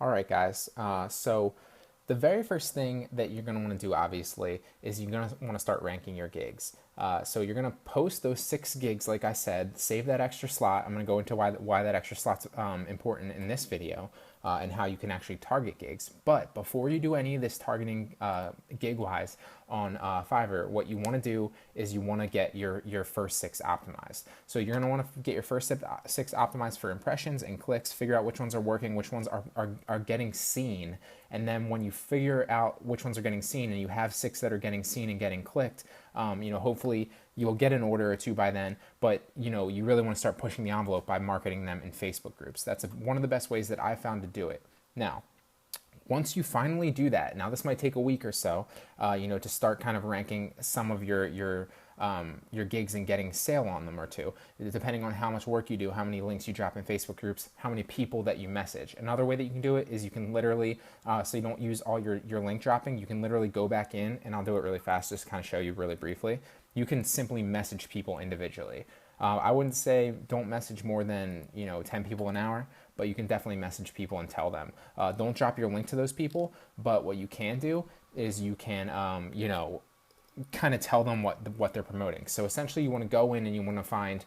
All right, guys. So the very first thing that you're going to want to do, obviously, is you're going to want to start ranking your gigs. So you're going to post those 6 gigs, like I said, save that extra slot. I'm going to go into why that extra slot's important in this video and how you can actually target gigs. But before you do any of this targeting gig-wise on Fiverr, what you want to do is you want to get your first 6 optimized. So you're going to want to get your first 6 optimized for impressions and clicks, figure out which ones are working, which ones are getting seen. And then when you figure out which ones are getting seen and you have 6 that are getting seen and getting clicked, hopefully you'll get an order or 2 by then, but you really want to start pushing the envelope by marketing them in Facebook groups. That's one of the best ways that I found to do it. Now, once you finally do that, now this might take a week or so, to start kind of ranking some of your gigs and getting sale on them or 2, depending on how much work you do, how many links you drop in Facebook groups, how many people that you message. Another way that you can do it is you can literally, so you don't use all your link dropping, you can literally go back in, and I'll do it really fast just to kind of show you really briefly. You can simply message people individually. I wouldn't say don't message more than 10 people an hour, but you can definitely message people and tell them. Don't drop your link to those people, but what you can do is you can kind of tell them what they're promoting. So essentially, you want to go in and you want to find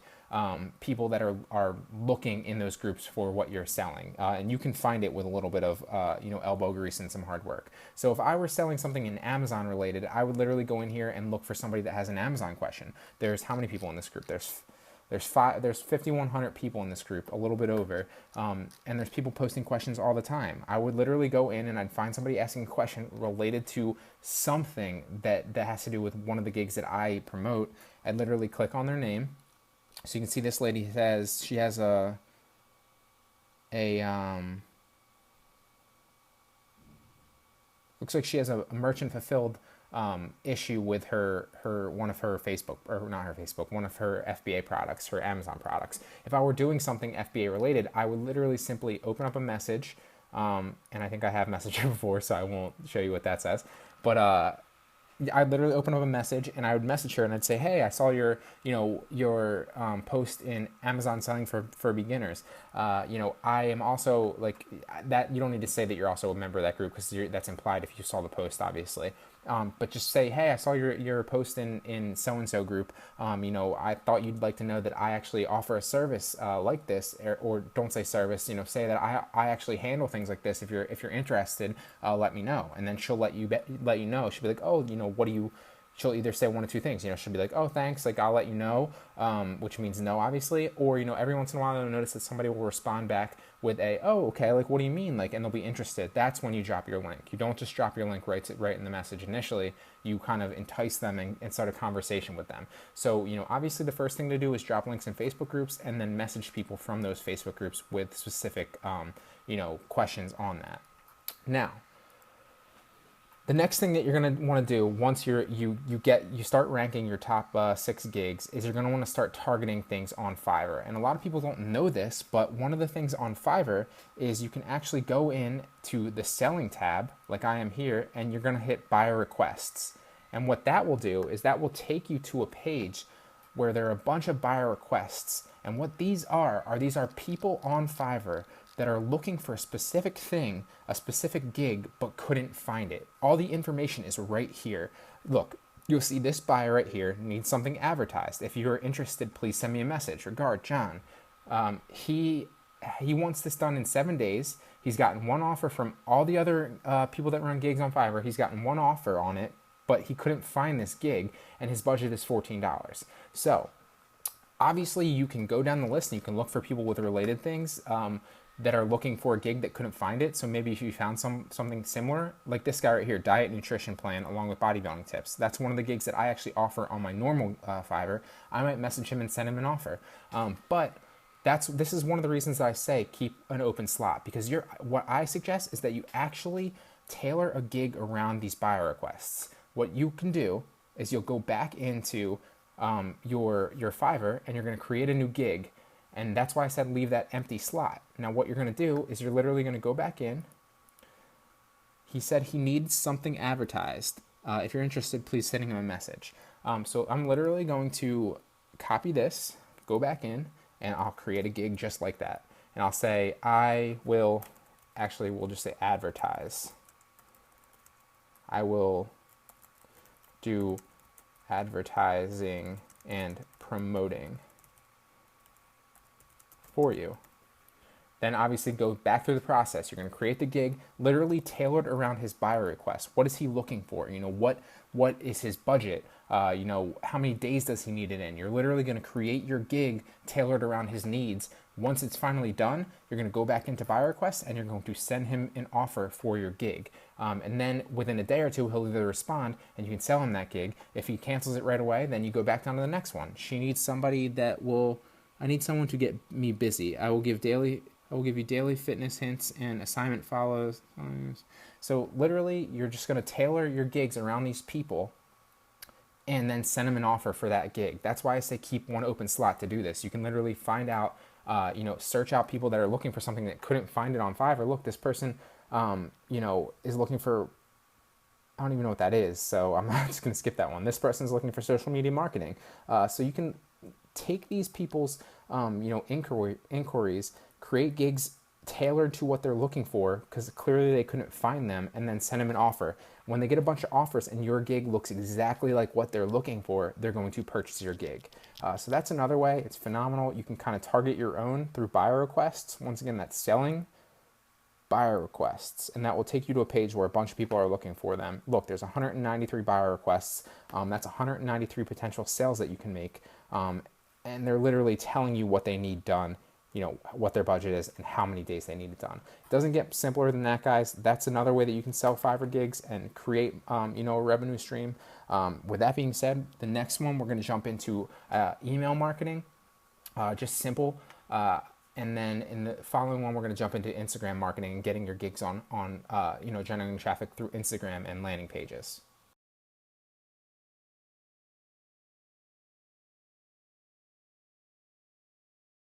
people that are looking in those groups for what you're selling, and you can find it with a little bit of elbow grease and some hard work. So if I were selling something in Amazon related, I would literally go in here and look for somebody that has an Amazon question. There's how many people in this group? There's 5,100 people in this group, a little bit over, and there's people posting questions all the time. I would literally go in and I'd find somebody asking a question related to something that has to do with one of the gigs that I promote. I'd literally click on their name. So you can see this lady says she has a looks like she has a merchant fulfilled issue with her one of her Facebook, or not her Facebook, one of her FBA products, her Amazon products. If I were doing something FBA related, I would literally simply open up a message, and I think I have messaged her before, so I won't show you what that says. But I'd literally open up a message and I would message her and I'd say, hey, I saw your post in Amazon selling for beginners. I am also like that. You don't need to say that you're also a member of that group because that's implied if you saw the post, obviously. But just say, hey, I saw your post in so-and-so group. I thought you'd like to know that I actually offer a service like this, or don't say service, say that I actually handle things like this. If you're interested, let me know. And then she'll let you know. She'll be like, oh, what do you, she'll either say one of 2 things. She'll be like, oh, thanks, like I'll let you know, which means no, obviously. Or, every once in a while you'll notice that somebody will respond back with a, oh, okay, like what do you mean? Like, and they'll be interested. That's when you drop your link. You don't just drop your link right in the message initially. You kind of entice them and start a conversation with them. So, obviously the first thing to do is drop links in Facebook groups and then message people from those Facebook groups with specific, questions on that. Now, the next thing that you're going to want to do once you start ranking your top 6 gigs is you're going to want to start targeting things on Fiverr. And a lot of people don't know this, but one of the things on Fiverr is you can actually go in to the selling tab, like I am here, and you're going to hit buyer requests. And what that will do is that will take you to a page where there are a bunch of buyer requests. And what these are people on Fiverr that are looking for a specific thing, a specific gig, but couldn't find it. All the information is right here. Look, you'll see this buyer right here needs something advertised. If you're interested, please send me a message. Regard, John. He wants this done in 7 days. He's gotten one offer from all the other people that run gigs on Fiverr. He's gotten one offer on it, but he couldn't find this gig, and his budget is $14. So, obviously, you can go down the list and you can look for people with related things that are looking for a gig that couldn't find it. So maybe if you found something similar, like this guy right here, diet nutrition plan along with bodybuilding tips. That's one of the gigs that I actually offer on my normal Fiverr. I might message him and send him an offer. But this is one of the reasons that I say keep an open slot, because what I suggest is that you actually tailor a gig around these buyer requests. What you can do is you'll go back into your Fiverr and you're going to create a new gig. And that's why I said leave that empty slot. Now what you're going to do is you're literally going to go back in. He said he needs something advertised. If you're interested, please send him a message. So I'm literally going to copy this, go back in, and I'll create a gig just like that. And I'll say, I will actually, we'll just say advertise. I will do advertising and promoting for you. Then obviously go back through the process. You're going to create the gig literally tailored around his buyer request. What is he looking for? What is his budget? How many days does he need it in? You're literally going to create your gig tailored around his needs. Once it's finally done, you're going to go back into buyer requests and you're going to send him an offer for your gig. And then within a day or two, he'll either respond and you can sell him that gig. If he cancels it right away, then you go back down to the next one. I need someone to get me busy. I will give you daily fitness hints and assignment follows. So literally, you're just going to tailor your gigs around these people and then send them an offer for that gig. That's why I say keep one open slot to do this. You can literally find out, search out people that are looking for something that couldn't find it on Fiverr. Look, this person, is looking for, I don't even know what that is, so I'm just going to skip that one. This person's looking for social media marketing. So you can take these people's, inquiries, create gigs tailored to what they're looking for because clearly they couldn't find them, and then send them an offer. When they get a bunch of offers and your gig looks exactly like what they're looking for, they're going to purchase your gig. So that's another way. It's phenomenal. You can kind of target your own through buyer requests. Once again, that's selling buyer requests, and that will take you to a page where a bunch of people are looking for them. Look, there's 193 buyer requests. That's 193 potential sales that you can make. And they're literally telling you what they need done, what their budget is and how many days they need it done. It doesn't get simpler than that, guys. That's another way that you can sell Fiverr gigs and create, a revenue stream. With that being said, the next one we're going to jump into email marketing, just simple. And then in the following one, we're going to jump into Instagram marketing and getting your gigs on generating traffic through Instagram and landing pages.